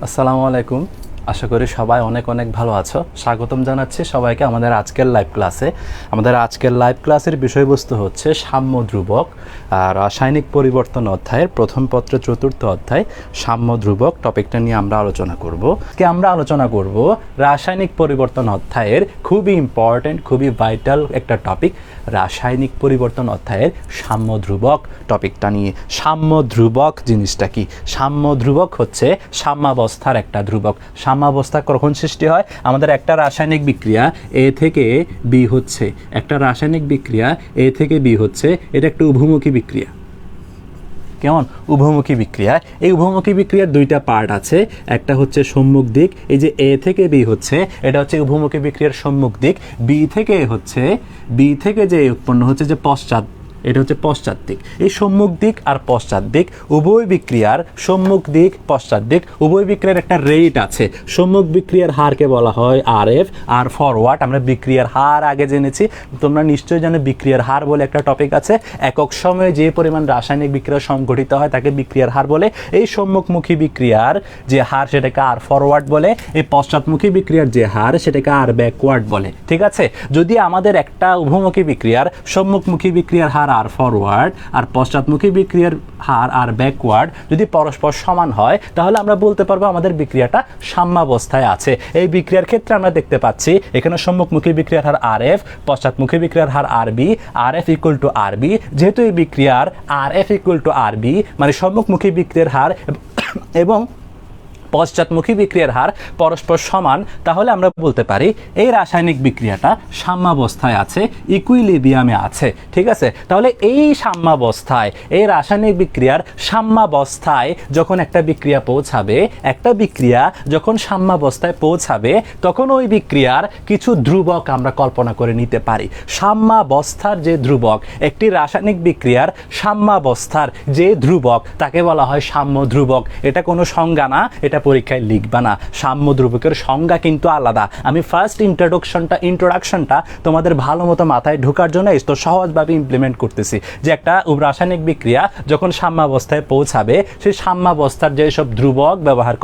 আসসালামু আলাইকুম। আশা করি সবাই অনেক অনেক ভালো আছো। স্বাগতম জানাচ্ছি সবাইকে আমাদের আজকের লাইভ ক্লাসে। আমাদের আজকের লাইভ ক্লাসের বিষয়বস্তু হচ্ছে সাম্য ধ্রুবক, রাসায়নিক পরিবর্তন অধ্যায়ের প্রথম পত্রের চতুর্থ অধ্যায় সাম্য ধ্রুবক টপিকটা নিয়ে আমরা আলোচনা করব। আমরা আলোচনা করব রাসায়নিক পরিবর্তন অধ্যায়ের খুবই ইম্পর্ট্যান্ট, খুবই ভাইটাল একটা টপিক, রাসায়নিক পরিবর্তন অধ্যায়ের সাম্য ধ্রুবক টপিকটা নিয়ে। সাম্য ধ্রুবক জিনিসটা কি? সাম্য ধ্রুবক হচ্ছে সাম্যাবস্থার একটা ধ্রুবক। সাম্যাবস্থা কখন সৃষ্টি হয়? আমাদের একটা রাসায়নিক বিক্রিয়া এ থেকে বি হচ্ছে, একটা রাসায়নিক বিক্রিয়া এ থেকে বি হচ্ছে, এটা একটা উভমুখী বিক্রিয়া। কেমন? উভমুখী বিক্রিয়া। এই উভমুখী বিক্রিয়ার দুইটা পার্ট আছে, একটা হচ্ছে সম্মুখ দিক, এই যে এ থেকে বি হচ্ছে এটা হচ্ছে উভমুখী বিক্রিয়ার সম্মুখ দিক, বি থেকে যে উৎপন্ন হচ্ছে যে পশ্চাৎ, এটা হচ্ছে পশ্চাৎ দিক। এই সম্মুখ দিক আর পশ্চাৎ দিক উভয় বিক্রিয়ার, সম্মুখ দিক পশ্চাৎ দিক উভয় বিক্রিয়ার একটা রেট আছে। সম্মুখ বিক্রিয়ার হারকে বলা হয় RF, আর ফরওয়ার্ড আমরা বিক্রিয়ার হার আগে জেনেছি। তোমরা নিশ্চয়ই জানো বিক্রিয়ার হার বলে একটা টপিক আছে। একক সময়ে যে পরিমাণ রাসায়নিক বিক্রিয়া সংঘটিত হয় তাকে বিক্রিয়ার হার বলে। এই সম্মুখমুখী বিক্রিয়ার যে হার সেটাকে আর ফরওয়ার্ড বলে, এই পশ্চাৎমুখী বিক্রিয়ার যে হার সেটাকে আর ব্যাকওয়ার্ড বলে। ঠিক আছে? যদি আমাদের একটা উভমুখী বিক্রিয়ার সম্মুখমুখী বিক্রিয়ার হার আর ফরওয়ার্ড আর পশ্চাৎমুখী বিক্রিয়ার হার আর ব্যাকওয়ার্ড যদি পরস্পর সমান হয় তাহলে আমরা বলতে পারবো আমাদের বিক্রিয়াটা সাম্যাবস্থায় আছে। এই বিক্রিয়ার ক্ষেত্রে আমরা দেখতে পাচ্ছি এখানে সম্মুখমুখী বিক্রিয়ার হার RF, পশ্চাৎমুখী বিক্রিয়ার হার RB, RF equal to RB। যেহেতু এই বিক্রিয়ার RF ইকুয়াল টু RB মানে সম্মুখমুখী বিক্রিয়ার হার এবং পশ্চাৎমুখী বিক্রিয়ার হার পরস্পর সমান, তাহলে আমরা বলতে পারি এই রাসায়নিক বিক্রিয়াটা সাম্যাবস্থায় আছে, ইকুইলিব্রিয়ামে আছে। ঠিক আছে? তাহলে এই সাম্যাবস্থায়, এই রাসায়নিক বিক্রিয়ার সাম্যাবস্থায় যখন একটা বিক্রিয়া পৌঁছাবে, একটা বিক্রিয়া যখন সাম্যাবস্থায় পৌঁছাবে তখন ওই বিক্রিয়ার কিছু ধ্রুবক আমরা কল্পনা করে নিতে পারি। সাম্যাবস্থার যে ধ্রুবক, একটি রাসায়নিক বিক্রিয়ার সাম্যাবস্থার যে ধ্রুবক তাকে বলা হয় সাম্য ধ্রুবক। এটা কোনো সংজ্ঞা না, এটা পরীক্ষায় লিখবা না। সাম্য ধ্রুবকের সংজ্ঞা কিন্তু আলাদা। আমি ফার্স্ট ইন্ট্রোডাকশনটা তোমাদের ভালো মতো মাথায় ঢোকার জন্য তো সহজভাবে ইমপ্লিমেন্ট করতেছি যে একটা রাসায়নিক বিক্রিয়া যখন সাম্যাবস্থায় পৌঁছাবে সেই সাম্যাবস্থার যেসব ধ্রুবক ব্যবহার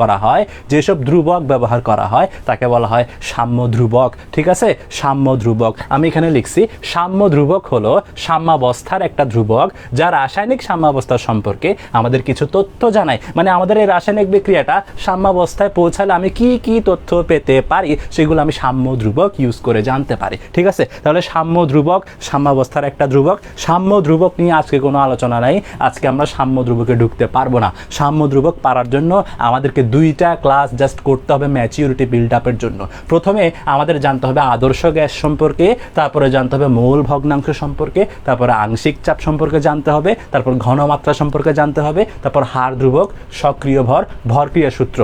করা হয় তাকে বলা হয় সাম্য ধ্রুবক। ঠিক আছে? সাম্য ধ্রুবক আমি এখানে লিখছি। সাম্য ধ্রুবক হলো সাম্যাবস্থার একটা ধ্রুবক যা রাসায়নিক সাম্যাবস্থা সম্পর্কে আমাদের কিছু তথ্য জানায়। মানে আমাদের এই রাসায়নিক বিক্রিয়াটা সাম্যাবস্থায় পৌঁছালে আমি কি কি তথ্য পেতে পারি সেগুলো আমি সাম্য ধ্রুবক ইউজ করে জানতে পারি। ঠিক আছে? তাহলে সাম্য ধ্রুবক সাম্যাবস্থার একটা ধ্রুবক। সাম্য ধ্রুবক নিয়ে আজকে কোনো আলোচনা নাই, আজকে আমরা সাম্য ধ্রুবকে ঢুকতে পারবো না। সাম্য ধ্রুবক পারার জন্য আমাদেরকে দুইটা ক্লাস জাস্ট করতে হবে ম্যাচিউরিটি বিল্ড আপের জন্য। প্রথমে আমাদের জানতে হবে আদর্শ গ্যাস সম্পর্কে, তারপরে জানতে হবে মোল ভগ্নাংশ সম্পর্কে, তারপরে আংশিক চাপ সম্পর্কে জানতে হবে, তারপর ঘনমাত্রা সম্পর্কে জানতে হবে, তারপর হার ধ্রুবক, সক্রিয় ভর, ভরক্রিয়া সূত্র।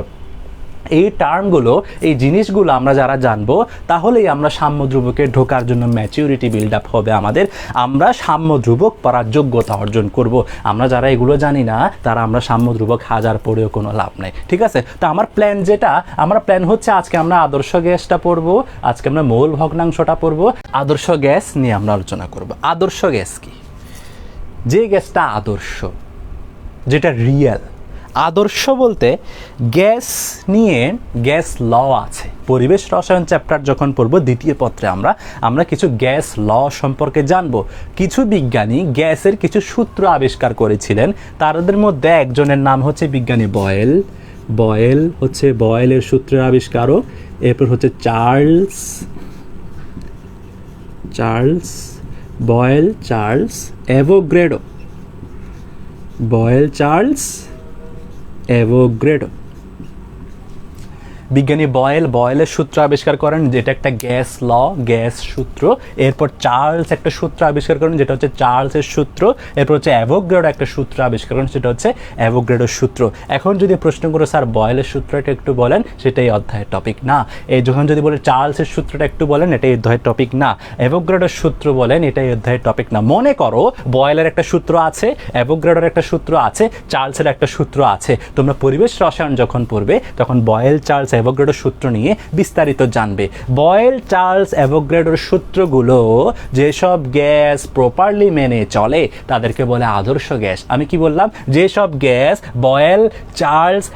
এই টার্মগুলো, এই জিনিসগুলো আমরা যারা জানবো তাহলেই আমরা সাম্য ধ্রুবকে ঢোকার জন্য ম্যাচিউরিটি বিল্ড আপ হবে আমাদের। আমরা সাম্য ধ্রুবক পড়ার যোগ্যতা অর্জন করব। আমরা যারা এগুলো জানি না তারা আমরা সাম্য ধ্রুবক হাজার পড়েও কোনো লাভ নেই। ঠিক আছে? তো আমার প্ল্যান হচ্ছে আজকে আমরা আদর্শ গ্যাসটা পড়বো, আজকে আমরা মোল ভগ্নাংশটা পড়বো, আদর্শ গ্যাস নিয়ে আমরা আলোচনা করব। আদর্শ গ্যাস কি? যে গ্যাসটা আদর্শ, যেটা রিয়েল। আদর্শ বলতে গ্যাস নিয়ে গ্যাস ল আছে। পরিবেশ রসায়ন চ্যাপ্টার যখন পড়বো দ্বিতীয় পত্রে আমরা কিছু গ্যাস ল সম্পর্কে জানবো। কিছু বিজ্ঞানী গ্যাসের কিছু সূত্র আবিষ্কার করেছিলেন, তাদের মধ্যে একজনের নাম হচ্ছে বিজ্ঞানী বয়েল হচ্ছে বয়েলের সূত্রের আবিষ্কারক। এরপর হচ্ছে চার্লস অ্যাভোগাড্রো। বিজ্ঞানী বয়েলের সূত্র আবিষ্কার করেন যেটা একটা গ্যাস ল, গ্যাস সূত্র। এরপর চার্লস একটা সূত্র আবিষ্কার করেন যেটা হচ্ছে চার্লসের সূত্র। এরপর হচ্ছে অ্যাভোগাড্রো একটা সূত্র আবিষ্কার করেন সেটা হচ্ছে অ্যাভোগাড্রোর সূত্র। এখন যদি প্রশ্ন করো স্যার বয়েলের সূত্রটা একটু বলেন, সেটাই অধ্যায়ের টপিক না। যখন যদি বলে চার্লসের সূত্রটা একটু বলেন, এটাই অধ্যায়ের টপিক না। অ্যাভোগাড্রোর সূত্র বলেন, এটাই অধ্যায়ের টপিক না। মনে করো বয়েলের একটা সূত্র আছে, অ্যাভোগাড্রোর একটা সূত্র আছে, চার্লসের একটা সূত্র আছে। তোমরা পরিবেশ রসায়ন যখন পড়বে তখন বয়েল, চার্লস, অ্যাভোগাড্রোর সূত্র নিয়ে বিস্তারিত জানবে। বয়েল চার্লস অ্যাভোগাড্রোর সূত্রগুলো যেসব গ্যাস প্রপারলি মেনে চলে তাদেরকে বলে আদর্শ গ্যাস। আমি কি বললাম? যেসব গ্যাস বয়েল চার্লস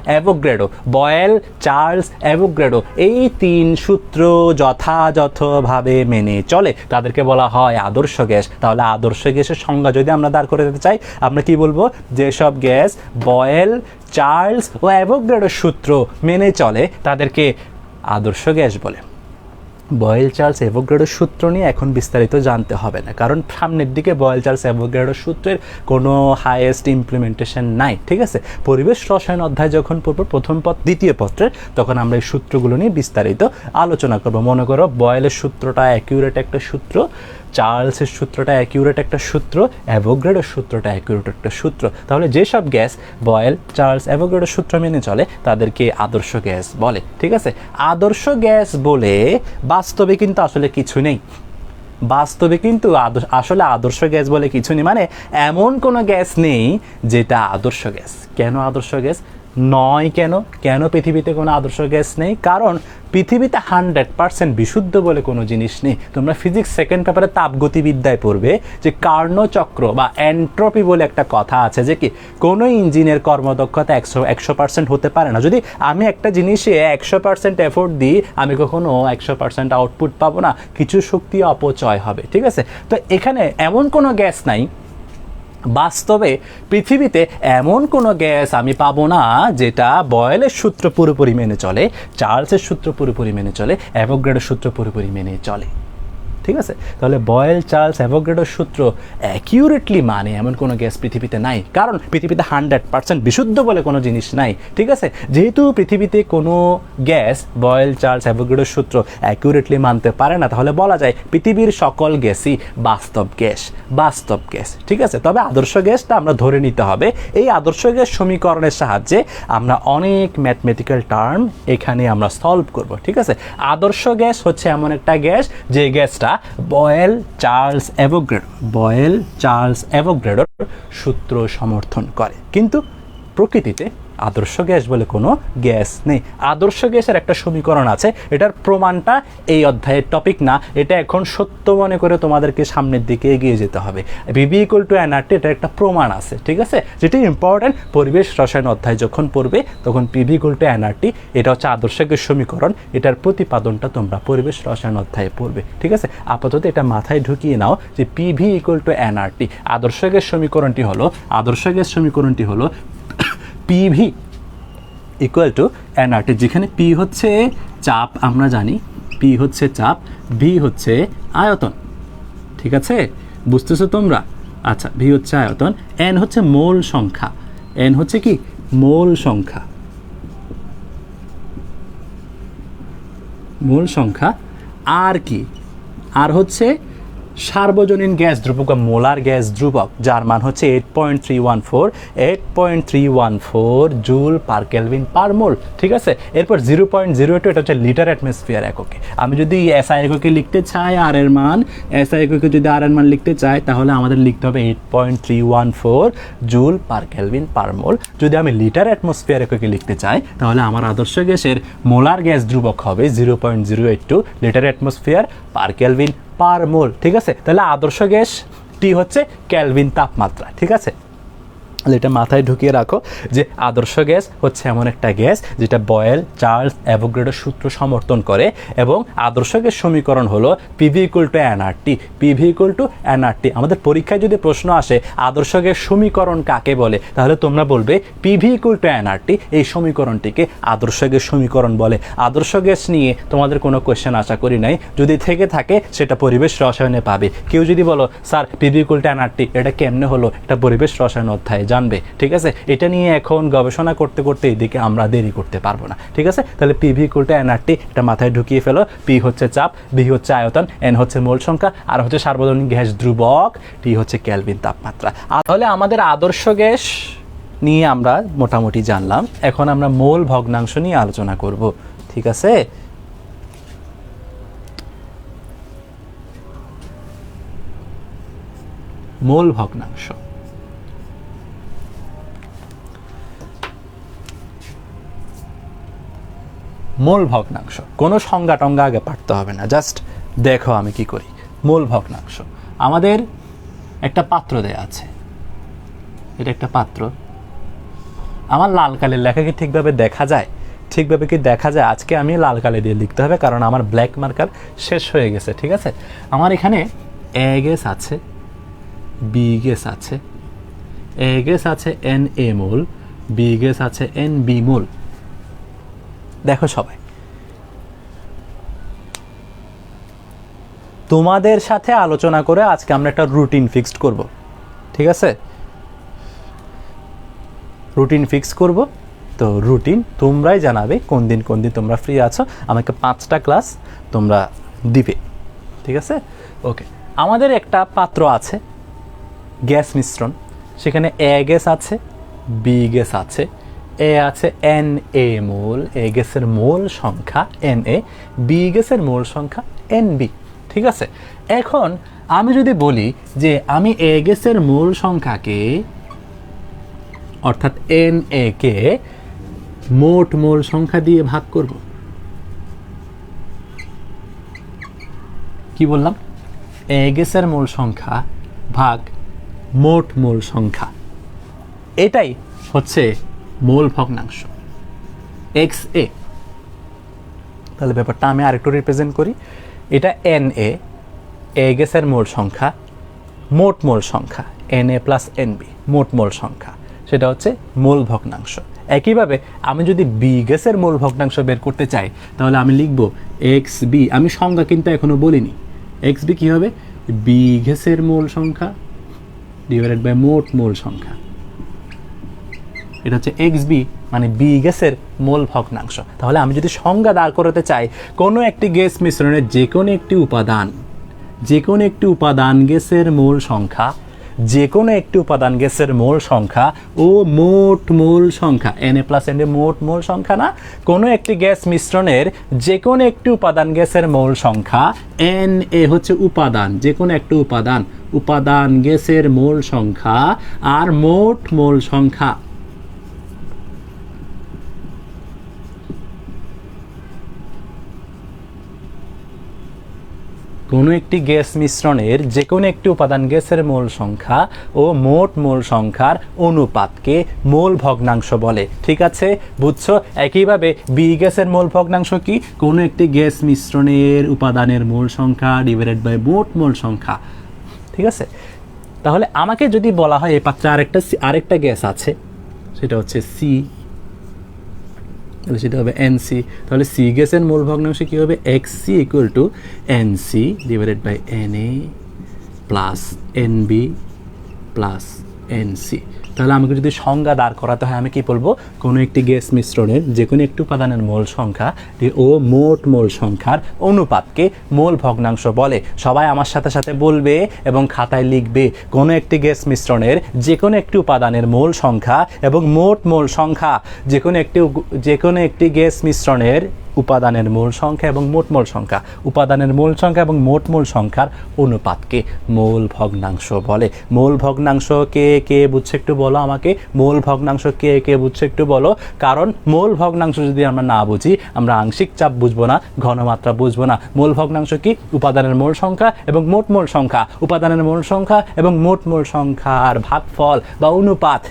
অ্যাভোগাড্রো এই 3 সূত্র যথাযথভাবে মেনে চলে তাদেরকে বলা হয় আদর্শ গ্যাস। তাহলে আদর্শ গ্যাসের সংজ্ঞা যদি আমরা দাঁড় করে দিতে চাই, আমরা কি বলবো? যেসব গ্যাস বয়েল চার্লস ও অ্যাভোগাড্রোর সূত্র মেনে চলে তাদেরকে আদর্শ গ্যাস বলে। বয়েল চার্লস অ্যাভোগাড্রোর সূত্র নিয়ে এখন বিস্তারিত জানতে হবে না, কারণ সামনের দিকে বয়েল চার্লস অ্যাভোগাড্রোর সূত্রের কোনো হাইয়েস্ট ইমপ্লিমেন্টেশন নাই। ঠিক আছে, পরিবেশ রসায়ন অধ্যায় যখন পড়ব প্রথম দ্বিতীয় পত্রের, তখন আমরা এই সূত্রগুলো নিয়ে বিস্তারিত আলোচনা করব। মনে করো বয়েলের সূত্রটা অ্যাকিউরেট একটা সূত্র, চার্লসের সূত্রটা অ্যাকিউরেট একটা সূত্র, অ্যাভোগাড্রোর সূত্রটা অ্যাকিউরেট একটা সূত্র। তাহলে যেসব গ্যাস বয়েল চার্লস অ্যাভোগাড্রোর সূত্র মেনে চলে তাদেরকে আদর্শ গ্যাস বলে। ঠিক আছে, আদর্শ গ্যাস বলে বাস্তবে কিন্তু আসলে কিছু নেই। বাস্তবে কিন্তু আসলে আদর্শ গ্যাস বলে কিছু নেই, মানে এমন কোনো গ্যাস নেই যেটা আদর্শ গ্যাস। কেন আদর্শ গ্যাস নয়? কেন পৃথিবীতে কোনো আদর্শ গ্যাস নেই? কারণ পৃথিবীতে 100% বিশুদ্ধ বলে কোনো জিনিস নেই। তোমরা ফিজিক্স সেকেন্ড পেপারে তাপগতিবিদ্যায় পড়বে যে কার্নোচক্র বা এন্ট্রপি বলে একটা কথা আছে, যে কি কোনো ইঞ্জিনের কর্মদক্ষতা 100% হতে পারে না। যদি আমি একটা জিনিসে 100% এফোর্ট দিই, আমি কখনো 100% আউটপুট পাবো না, কিছু শক্তি অপচয় হবে। ঠিক আছে, তো এখানে এমন কোনো গ্যাস নাই। বাস্তবে পৃথিবীতে এমন কোনো গ্যাস আমি পাবো না যেটা বয়েলের সূত্র পুরোপুরি মেনে চলে, চার্লসের সূত্র পুরোপুরি মেনে চলে, অ্যাভোগাড্রোর সূত্র পুরোপুরি মেনে চলে। ঠিক আছে, তাহলে বয়েল চার্লস অ্যাভোগাড্রোর সূত্র অ্যাকিউরেটলি মানে এমন কোনো গ্যাস পৃথিবীতে নাই, কারণ পৃথিবীতে 100% বিশুদ্ধ বলে কোনো জিনিস নাই। ঠিক আছে, যেহেতু পৃথিবীতে কোনো গ্যাস বয়েল চার্লস অ্যাভোগাড্রোর সূত্র অ্যাকিউরেটলি মানতে পারে না, তাহলে বলা যায় পৃথিবীর সকল গ্যাসই বাস্তব গ্যাস। ঠিক আছে, তবে আদর্শ গ্যাসটা আমরা ধরে নিতে হবে। এই আদর্শ গ্যাস সমীকরণের সাহায্যে আমরা অনেক ম্যাথমেটিক্যাল টার্ম এখানে আমরা সলভ করব। ঠিক আছে, আদর্শ গ্যাস হচ্ছে এমন একটা গ্যাস যে গ্যাসটা বয়েল চার্লস অ্যাভোগাড্রোর সূত্র সমর্থন করে। কিন্তু প্রকৃতিতে আদর্শ গ্যাস বলে কোনো গ্যাস নেই। আদর্শ গ্যাসের একটা সমীকরণ আছে, এটার প্রমাণটা এই অধ্যায়ের টপিক না, এটা এখন সত্য মনে করে তোমাদেরকে সামনের দিকে এগিয়ে যেতে হবে। পিভি ইকুয়াল টু এনআরটি, এটা একটা প্রমাণ আছে। ঠিক আছে, যেটি ইম্পর্টেন্ট পরিবেশ রসায়ন অধ্যায় যখন পড়বে তখন পিভি ইকুয়াল টু এনআরটি, এটা হচ্ছে আদর্শ গ্যাস সমীকরণ, এটার প্রতিপাদনটা তোমরা পরিবেশ রসায়ন অধ্যায়ে পড়বে। ঠিক আছে, আপাতত এটা মাথায় ঢুকিয়ে নাও যে পিভি ইকুয়াল টু এনআরটি, আদর্শ গ্যাস সমীকরণটি হলো পিভি ইকুয়াল টু এনআরটি, যেখানে পি হচ্ছে চাপ, আমরা জানি পি হচ্ছে চাপ, ভি হচ্ছে আয়তন। ঠিক আছে, বুঝতেছো তোমরা? আচ্ছা, ভি হচ্ছে আয়তন, এন হচ্ছে মোল সংখ্যা, এন হচ্ছে কি মোল সংখ্যা, আর কি আর হচ্ছে সার্বজনীন গ্যাস ধ্রুবক বা মোলার গ্যাস ধ্রুবক, যার মান হচ্ছে 8.314 joule per kelvin per mole. ঠিক আছে, এরপর 0.02, এটা হচ্ছে লিটার অ্যাটমসফিয়ার এককে। আমি যদি এসআই এককে লিখতে চাই আর এর মান, এসআই এককে যদি আর এর মান লিখতে চাই, তাহলে আমাদের লিখতে হবে 8.314 জুল পার কেলভিন পার মোল। যদি আমি লিটার অ্যাটমসফিয়ার এককে লিখতে চাই, তাহলে আমার আদর্শ গ্যাসের মোলার গ্যাস ধ্রুবক হবে 0.082 litre atmosphere per kelvin per mole. ঠিক আছে, তাহলে আদর্শ গ্যাসটি হচ্ছে কেলভিন তাপমাত্রা। ঠিক আছে, এটা মাথায় ঢুকিয়ে রাখো যে আদর্শ গ্যাস হচ্ছে এমন একটা গ্যাস যেটা বয়েল চার্লস অ্যাভোগাড্রোর সূত্র সমর্থন করে, এবং আদর্শ গ্যাস সমীকরণ হলো পিভি ইকুয়াল টু এনআরটি। আমাদের পরীক্ষায় যদি প্রশ্ন আসে আদর্শ গ্যাস সমীকরণ কাকে বলে, তাহলে তোমরা বলবে পিভি ইকুয়াল টু এনআরটি, এই সমীকরণটিকে আদর্শ গ্যাস সমীকরণ বলে। আদর্শ গ্যাস নিয়ে তোমাদের কোনো কোয়েশ্চেন আশা করি নাই, যদি থেকে থাকে সেটা পরিবেশ রসায়নে পাবে। কেউ যদি বলো sir PV equal to nRT এটা কেমনে হলো, এটা পরিবেশ রসায়ন অধ্যায় জানবে। ঠিক আছে, এটা নিয়ে এখন গবেষণা করতে করতে এদিকে আমরা দেরি করতে পারবো না। ঠিক আছে, তাহলে পিভি ইকুয়াল টু এনআরটি এটা মাথায় ঢুকিয়ে ফেলো। পি হচ্ছে চাপ, ভি হচ্ছে আয়তন, এন হচ্ছে মোল সংখ্যা, আর হচ্ছে সার্বজনীন গ্যাস ধ্রুবক, টি হচ্ছে কেলভিন তাপমাত্রা। তাহলে আমাদের আদর্শ গ্যাস নিয়ে আমরা মোটামুটি জানলাম, এখন আমরা মোল ভগ্নাংশ নিয়ে আলোচনা করব। ঠিক আছে, মোল ভগ্নাংশ। মূল ভগ্নাংশ। কোনো সংজ্ঞা টঙ্গা আগে পাঠতে হবে না, জাস্ট দেখো আমি কি করি। মূল ভগ্নাংশ, আমাদের একটা পাত্র দেয়া আছে, এটা একটা পাত্র। আমার লাল কালির লেখা কি ঠিকভাবে দেখা যায়? ঠিকভাবে কি দেখা যায়? আজকে আমি লাল কালি দিয়ে লিখতে হবে, কারণ আমার ব্ল্যাক মার্কার শেষ হয়ে গেছে। ঠিক আছে, আমার এখানে এ গ্যাস আছে, বি গ্যাস আছে, এ গ্যাস আছে n A mole, B gas আছে এন বি মোল। দেখো সবাই, তোমাদের সাথে আলোচনা করে আজকে আমরা একটা রুটিন ফিক্সড করব। ঠিক আছে, রুটিন ফিক্স করব। তো রুটিন তোমরাই জানাবে কোন দিন তোমরা ফ্রি আছো, আমাকে 5টা ক্লাস তোমরা দিবে। ঠিক আছে, ওকে। আমাদের একটা পাত্র আছে, গ্যাস মিশ্রণ, সেখানে এ গ্যাস আছে, বি গ্যাস আছে, এ আছে এন এ মোল, এ গ্যাসের মোল সংখ্যা এন এ, বি গ্যাসের মোল সংখ্যা এন বি। ঠিক আছে, এখন আমি যদি বলি যে আমি এ গ্যাসের মোল সংখ্যাকে অর্থাৎ এন এ কে মোট মোল সংখ্যা দিয়ে ভাগ করব, কি বললাম? এ গ্যাসের মোল সংখ্যা ভাগ মোট মোল সংখ্যা, এটাই হচ্ছে মোল ভগ্নাংশ এক্স এ। তাহলে ব্যাপারটা আমি আরেকটু রিপ্রেজেন্ট করি। এটা এন এ, এ গ্যাসের মোল সংখ্যা, মোট মোল সংখ্যা n A plus n B, মোট মোল সংখ্যা, সেটা হচ্ছে মোল ভগ্নাংশ। একইভাবে আমি যদি বি গ্যাসের মোল ভগ্নাংশ বের করতে চাই, তাহলে আমি লিখব এক্স বি। আমি সংজ্ঞা কিন্তু এখনো বলিনি। এক্স বি কী হবে? বি গ্যাসের মোল সংখ্যা ডিভাইডেড বাই মোট মোল সংখ্যা। এটা হচ্ছে এক্স বি, মানে বি গ্যাসের মোল ভগ্নাংশ। তাহলে আমি যদি সংজ্ঞা দাঁড় করাতে চাই, কোনো একটি গ্যাস মিশ্রণের যে কোনো একটি উপাদান গ্যাসের মোল সংখ্যা, যে কোনো একটি উপাদান গ্যাসের মোল সংখ্যা ও মোট মোল সংখ্যা n A plus N A, মোট মোল সংখ্যা না, কোনো একটি গ্যাস মিশ্রণের যে কোনো একটি উপাদান গ্যাসের মোল সংখ্যা এন এ হচ্ছে উপাদান, যে কোনো একটি উপাদান গ্যাসের মোল সংখ্যা আর মোট মোল সংখ্যা। কোনো একটি গ্যাস মিশ্রণের যে কোনো একটি উপাদান গ্যাসের মোল সংখ্যা ও মোট মোল সংখ্যার অনুপাতকে মোল ভগ্নাংশ বলে। ঠিক আছে, বুঝছো? একইভাবে বি গ্যাসের মোল ভগ্নাংশ কি? কোনো একটি গ্যাস মিশ্রণের উপাদানের মোল সংখ্যা ডিভাইডেড বাই মোট মোল সংখ্যা। ঠিক আছে, তাহলে আমাকে যদি বলা হয় এই পাত্রে আরেকটা গ্যাস আছে, সেটা হচ্ছে সি, তাহলে সেটা হবে এনসি। তাহলে সি গ্যাসের মোল ভগ্নাংশ কী হবে? X C equal to n C divided by n A plus n B plus n C. তাহলে আমাকে যদি সংজ্ঞা দাঁড় করাতে হয়, আমি কি বলবো? কোনো একটি গ্যাস মিশ্রণের যে কোনো একটি উপাদানের মোল সংখ্যা ও মোট মোল সংখ্যার অনুপাতকে মোল ভগ্নাংশ বলে। সবাই আমার সাথে সাথে বলবে এবং খাতায় লিখবে, কোনো একটি গ্যাস মিশ্রণের যে কোনো একটি উপাদানের মোল সংখ্যা এবং মোট মোল সংখ্যা, যে কোনো একটি গ্যাস মিশ্রণের উপাদানের মোল সংখ্যা এবং মোট মোল সংখ্যা, উপাদানের মোল সংখ্যা এবং মোট মোল সংখ্যার অনুপাতকে মোল ভগ্নাংশ বলে। মোল ভগ্নাংশ কে বুঝছে একটু বলো আমাকে? মোল ভগ্নাংশ কে বুঝছে একটু বলো? কারণ মোল ভগ্নাংশ যদি আমরা না বুঝি, আমরা আংশিক চাপ বুঝবো না, ঘনমাত্রা বুঝবো না। মোল ভগ্নাংশ কি? উপাদানের মোল সংখ্যা এবং মোট মোল সংখ্যা, উপাদানের মোল সংখ্যা এবং মোট মোল সংখ্যার ভাগফল বা অনুপাত।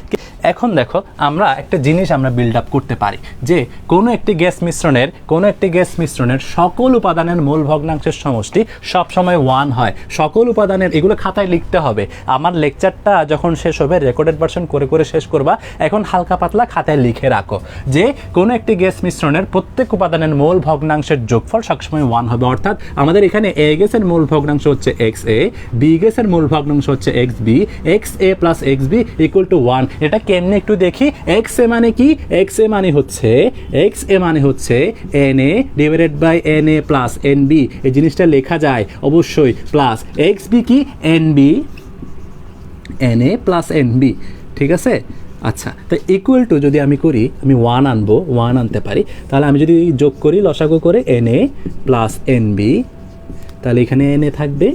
এখন দেখো, আমরা একটা জিনিস আমরা বিল্ড আপ করতে পারি যে কোনো একটি গ্যাস মিশ্রণের সকল উপাদানের মোল ভগ্নাংশের সমষ্টি সবসময় 1 হয়। সকল উপাদানের, এগুলো খাতায় লিখতে হবে। আমার লেকচারটা যখন শেষ হবে, রেকর্ডেড ভার্সন করে শেষ করবা, এখন হালকা পাতলা খাতায় লিখে রাখো যে কোনো একটি গ্যাস মিশ্রণের প্রত্যেক উপাদানের মোল ভগ্নাংশের যোগফল সবসময় 1 হবে। অর্থাৎ আমাদের এখানে এ গ্যাসের মোল ভগ্নাংশ হচ্ছে এক্স এ, বি গ্যাসের মোল ভগ্নাংশ হচ্ছে x B, x A plus x B equal to 1। এটা কেমনে একটু দেখি। এক্স এ মানে কি? এক্স এ মানে হচ্ছে n A divided by n A plus n B. এই জিনিসটা লেখা যায় অবশ্যই, প্লাস এক্স বি কি? N B, n A plus n B. ঠিক আছে, আচ্ছা। তো ইকুয়াল টু যদি আমি করি, আমি 1 আনবো, 1 আনতে পারি। তাহলে আমি যদি যোগ করি, লসাগু করে n A plus n B, তাহলে এখানে এন এ থাকবে,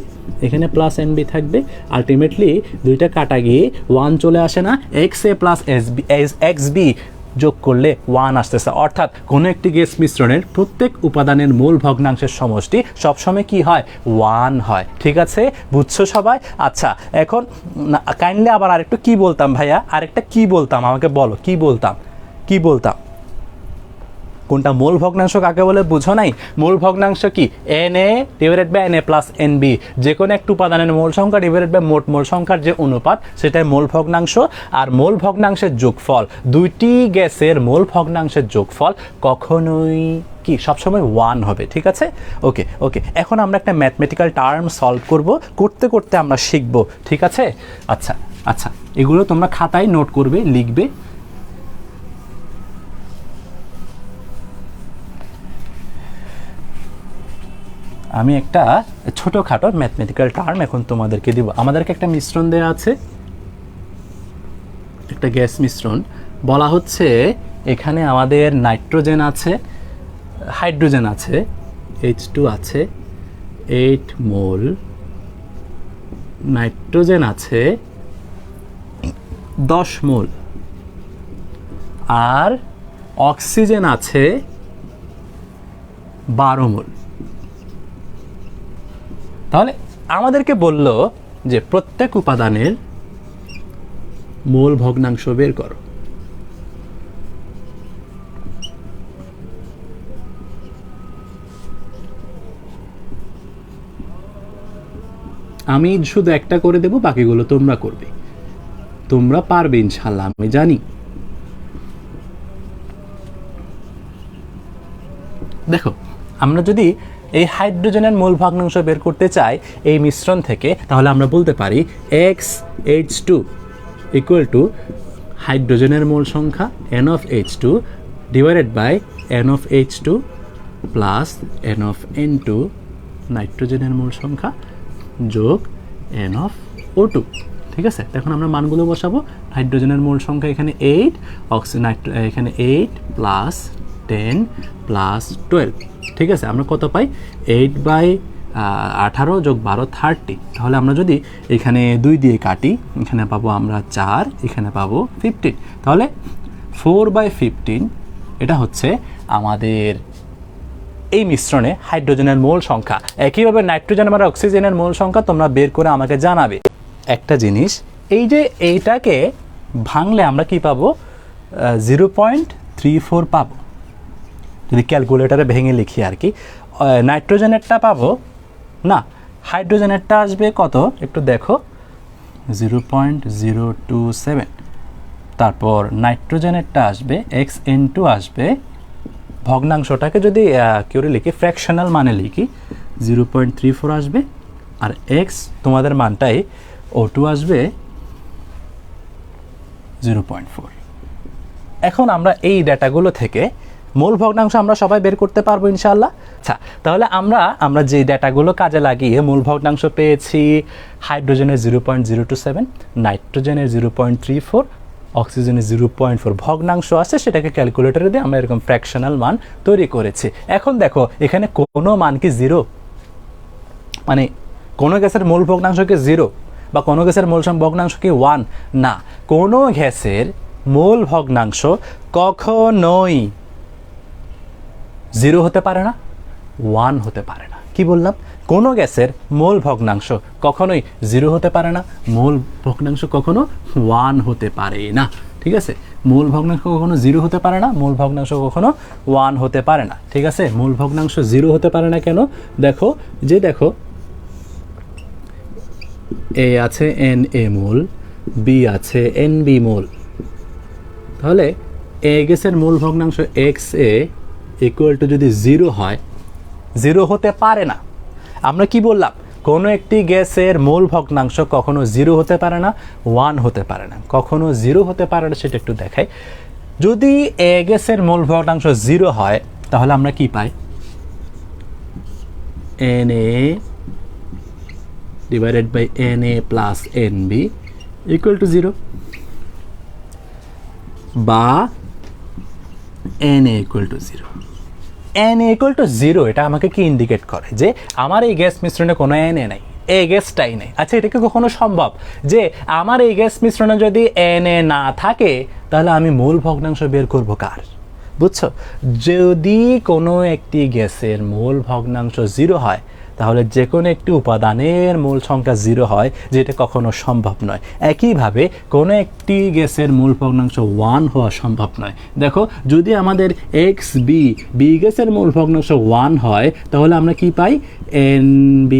এখানে প্লাস এন বি থাকবে। আলটিমেটলি দুইটা কাটা গিয়ে 1 চলে আসে না? X A plus x B যোগ করলে 1 আসতেছে, অর্থাৎ কোনো একটি গ্যাস মিশ্রণের প্রত্যেক উপাদানের মোল ভগ্নাংশের সমষ্টি সবসময় কি হয়, 1 হয়। ঠিক আছে, বুঝছো সবাই? আচ্ছা, এখন কাইন্ডলি আবার আরেকটু কি বলতাম ভাইয়া, আরেকটা কি বলতাম আমাকে বলো, কি বলতাম, কি বলতাম? কোনটা মূল ভগ্নাংশ কাকে বলে বুঝো নাই? মূল ভগ্নাংশ কি, Na divided by Na plus Nb, যে কোনো একটা উপাদানের মোল সংখ্যা ডিভাইডেড বাই মোট মোল সংখ্যার যে অনুপাত সেটাই মূল ভগ্নাংশ। আর মূল ভগ্নাংশের যোগফল, দুইটি গ্যাসের মূল ভগ্নাংশের যোগফল কখনোই কি সবসময় 1 হবে। ঠিক আছে, ওকে ওকে। এখন আমরা একটা ম্যাথমেটিক্যাল টার্ম সলভ করব, করতে করতে আমরা শিখব। ঠিক আছে, আচ্ছা আচ্ছা, এগুলো তোমরা খাতায় নোট করবে, লিখবে। আমি একটা ছোটোখাটো ম্যাথমেটিক্যাল টার্ম এখন তোমাদেরকে দিব। আমাদেরকে একটা মিশ্রণ দেওয়া আছে, একটা গ্যাস মিশ্রণ। বলা হচ্ছে এখানে আমাদের নাইট্রোজেন আছে, হাইড্রোজেন আছে, H2 আছে 8 মোল, নাইট্রোজেন আছে 10 মোল, আর অক্সিজেন আছে 12 মোল। তাহলে আমাদেরকে বলল যে প্রত্যেক উপাদানের মোল ভগ্নাংশ বের করো। আমি শুধু একটা করে দেব, বাকিগুলো তোমরা করবে, তোমরা পারবে ইনশাআল্লাহ, আমি জানি। দেখো, আমরা যদি এই হাইড্রোজেনের মোল ভগ্নাংশ বের করতে চাই এই মিশ্রণ থেকে, তাহলে আমরা বলতে পারি XH2 ইকুয়াল টু হাইড্রোজেনের মোল সংখ্যা N of H2 divided by N of H2 plus N of N2 নাইট্রোজেনের মোল সংখ্যা যোগ N of O2। ঠিক আছে, এখন আমরা মানগুলো বসাবো। হাইড্রোজেনের মোল সংখ্যা এখানে 8, এখানে 8 প্লাস 10 প্লাস 12। ঠিক আছে, আমরা কত পাই, 8/18 যোগ 12 30। তাহলে আমরা যদি এখানে 2 দিয়ে কাটি, এখানে পাবো আমরা 4, এখানে পাবো 15। তাহলে 4/15 এটা হচ্ছে আমাদের এই মিশ্রণে হাইড্রোজেনের মোল সংখ্যা। একইভাবে নাইট্রোজেন আর অক্সিজেনের মোল সংখ্যা তোমরা বের করে আমাকে জানাবে। একটা জিনিস, এই যে এইটাকে ভাঙলে আমরা কি পাবো, 0.34 পাবো, যদি ক্যালকুলেটারে ভেঙে লিখি আর কি। নাইট্রোজেনেরটা পাবো না, হাইড্রোজেনেরটা আসবে কত একটু দেখো, 0.027। তারপর নাইট্রোজেনেরটা আসবে XN2 আসবে, ভগ্নাংশটাকে যদি কেউ লিখি ফ্র্যাকশনাল মানে লিখি 0.34 আসবে, আর এক্স তোমাদের মানটাই O2 আসবে 0.4। এখন আমরা এই ডাটাগুলো থেকে মূল ভগ্নাংশ আমরা সবাই বের করতে পারবো ইনশাআল্লাহ। আচ্ছা, তাহলে আমরা যে ডাটাগুলো কাজে লাগিয়ে মূল ভগ্নাংশ পেয়েছি, হাইড্রোজেনের 0.027, নাইট্রোজেনের 0.34, অক্সিজেনের 0.4 ভগ্নাংশ আছে, সেটাকে ক্যালকুলেটরে দিয়ে আমরা এরকম ফ্র্যাকশনাল মান তৈরি করেছি। এখন দেখো এখানে কোনো মান কি 0, মানে কোনো গ্যাসের মূল ভগ্নাংশ কি 0 বা কোনো গ্যাসের মূল ভগ্নাংশ কি 1? না, কোনো গ্যাসের মূল ভগ্নাংশ কখনোই 0 হতে পারে না, 1 হতে পারে না। কি বললাম? কোনো গ্যাসের মূল ভগ্নাংশ কখনোই 0 হতে পারে না, মূল ভগ্নাংশ কখনো 1 হতে পারে না। ঠিক আছে, মূল ভগ্নাংশ কখনো 0 হতে পারে না, মূল ভগ্নাংশ কখনো 1 হতে পারে না। ঠিক আছে, মূল ভগ্নাংশ 0 হতে পারে না কেন? দেখো A আছে Na মোল, B আছে Nb মোল। তাহলে A গ্যাসের মূল ভগ্নাংশ XA ইকুয়াল টু যদি 0 হয়, 0 হতে পারে না। আমরা কি বললাম? কোনো একটি গ্যাসের মূল ভগ্নাংশ কখনো 0 হতে পারে না, 1 হতে পারে না। কখনো 0 হতে পারে না সেটা একটু দেখাই। যদি A গ্যাসের মূল ভগ্নাংশ 0 হয়, তাহলে আমরা কি পাই? Na divided by Na plus Nb equal to 0, বা Na equal to 0। Na equal to 0 এটা আমাকে কি ইন্ডিকেট করে? যে আমার এই গ্যাস মিশ্রণে কোনো Na নাই, এই গ্যাসটাই নেই। আচ্ছা, এটা কি কখনো সম্ভব যে আমার এই গ্যাস মিশ্রণে যদি Na না থাকে তাহলে আমি মূল ভগ্নাংশ বের করব কার? বুঝছো? যদি কোনো একটি গ্যাসের মূল ভগ্নাংশ 0 হয়, তাহলে যে কোনো একটি উপাদানের মূল সংখ্যা 0 হয়, যেটা কখনো সম্ভব নয়। একইভাবে কোনো একটি গ্যাসের মূল ভগ্নাংশ 1 হওয়া সম্ভব নয়। দেখো, যদি আমাদের এক্স বি গ্যাসের মূল ভগ্নাংশ 1 হয়, তাহলে আমরা কি পাই? NB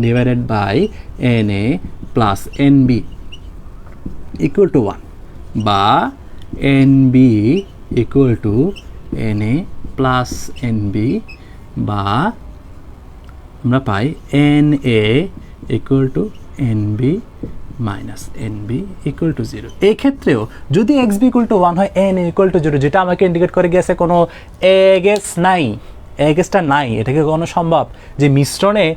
divided by NA plus NB equal to 1, বা NB equal to NA plus NB, বা আমরা পাই NA equal to NB minus NB equal to 0। এই ক্ষেত্রেও যদি XB ইকুয়াল টু 1 হয়, NA ইকুয়াল টু 0, যেটা আমাকে ইন্ডিকেট করে গেছে কোনো এ গ্যাস নাই, এ গ্যাসটা নাই। এটাকে কোনো সম্ভব যে মিশ্রণে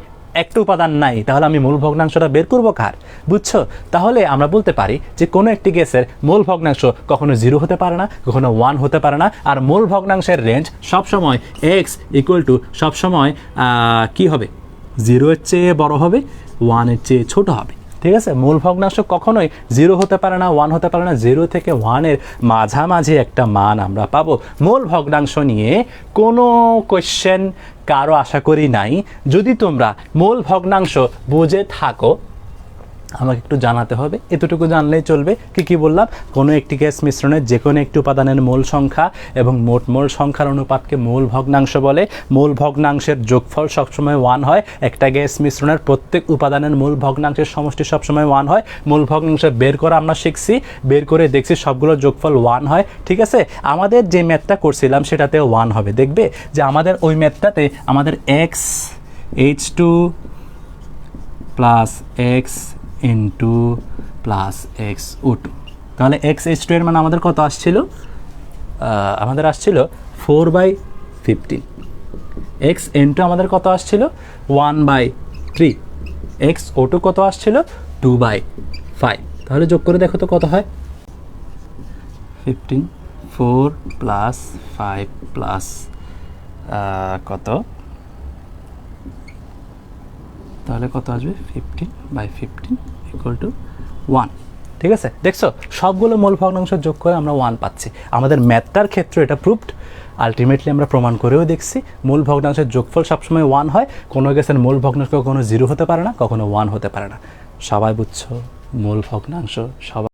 একটা উপাদান নাই, তাহলে আমি মূল ভগ্নাংশটা বের করবো কার? বুঝছো? তাহলে আমরা বলতে পারি যে কোনো একটি গ্যাসের মূল ভগ্নাংশ কখনো 0 হতে পারে না, কখনো 1 হতে পারে না। আর মূল ভগ্নাংশের রেঞ্জ সবসময় x ইকুয়াল টু সবসময় কী হবে? 0 এর চেয়ে বড় হবে, 1 এর চেয়ে ছোট হবে। ঠিক আছে? মূল ভগ্নাংশ কখনোই 0 হতে পারে না, 1 হতে পারে না। 0 থেকে 1 এর মাঝামাঝি একটা মান আমরা পাবো। মূল ভগ্নাংশ নিয়ে কোনো কোয়েশ্চেন কারো আশা করি নাই। যদি তোমরা মূল ভগ্নাংশ বুঝে থাকো, আমাকে একটু জানাতে হবে। এতটুকু জানলেই চলবে। কি বললাম? কোনো একটি গ্যাস মিশ্রণের যে কোনো একটি উপাদানের মোল সংখ্যা এবং মোট মোল সংখ্যার অনুপাতকে মূল ভগ্নাংশ বলে। মূল ভগ্নাংশের যোগফল সবসময় 1 হয়। একটা গ্যাস মিশ্রণের প্রত্যেক উপাদানের মূল ভগ্নাংশের সমষ্টি সবসময় 1 হয়। মূল ভগ্নাংশ বের করা আমরা শিখছি, বের করে দেখছি সবগুলোর যোগফল 1 হয়। ঠিক আছে? আমাদের যে ম্যাথটা করছিলাম সেটাতেও 1 হবে। দেখবে যে আমাদের ওই ম্যাথটাতে আমাদের XH2 plus X into plus XO2, তাহলে XH2 এর মানে আমাদের কত আসছিল? আমাদের আসছিল 4/15। X ইন্টু আমাদের কত আসছিল? 1/3। XO2 কত আসছিল? 2/5। তাহলে যোগ করে দেখো তো কত হয়? 15, 4 প্লাস 5 প্লাস কত? তাহলে কত আসবে? 15/15 ইকুয়াল টু 1। ঠিক আছে? দেখছো, সবগুলো মূল ভগ্নাংশ যোগ করে আমরা 1 পাচ্ছি। আমাদের ম্যাথটার ক্ষেত্রে এটা প্রুভড। আলটিমেটলি আমরা প্রমাণ করেও দেখছি মূল ভগ্নাংশের যোগফল সবসময় 1 হয়। কোনো গ্যাসের মূল ভগ্নাংশ কখনো 0 হতে পারে না, কখনো 1 হতে পারে না। সবাই বুঝছো মূল ভগ্নাংশ? সবাই